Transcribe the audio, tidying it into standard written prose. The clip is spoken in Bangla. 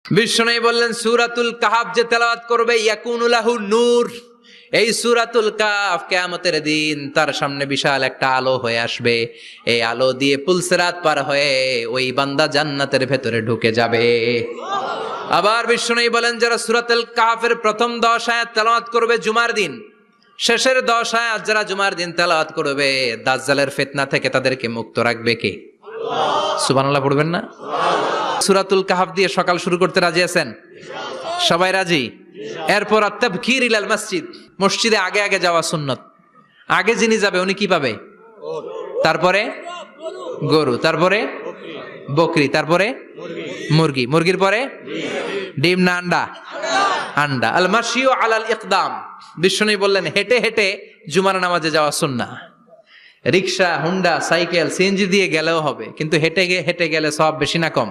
বিষ্ণু বললেন সূরাতুল কাহাফ যে তেলাওয়াত করবে ইয়াকুনু লাহু নূর, এই সূরাতুল কাহাফ কিয়ামতের দিন তার সামনে বিশাল একটা আলো হয়ে আসবে। এই আলো দিয়ে পুলসিরাত পার হয়ে ওই বান্দা জান্নাতের ভেতরে ঢুকে যাবে। আবার বিষ্ণু বলেন যারা সূরাতুল কাহাফের প্রথম 10 আয়াত তেলাওয়াত করবে জুমার দিন, শেষের 10 আয়াত যারা জুমার দিন তেলাওয়াত করবে, দাজ্জালের ফিতনা থেকে তাদেরকে মুক্ত রাখবে কে? সুবহানাল্লাহ পড়বেন না? সূরাতুল কাহাফ দিয়ে সকাল শুরু করতে রাজি আছেন? সবাই রাজি? এরপর আত-তাবকির ইলাল মসজিদ, মসজিদে আগে আগে যাওয়া সুন্নত। আগে যিনি যাবে উনি কি পাবে? তারপরে গরু, তারপরে বকরি, তারপরে মুরগি, মুরগির পরে ডিম না আন্ডা? আন্ডা। আল মাশিউ আলাল ইকদাম, বিষ্ণু বললেন হেঁটে হেঁটে জুমার নামাজে যাওয়া সুন্নাহ। রিকশা, হুন্ডা, সাইকেল, সিএনজি দিয়ে গেলেও হবে, কিন্তু হেঁটে হেঁটে গেলে সওয়াব বেশি না কম?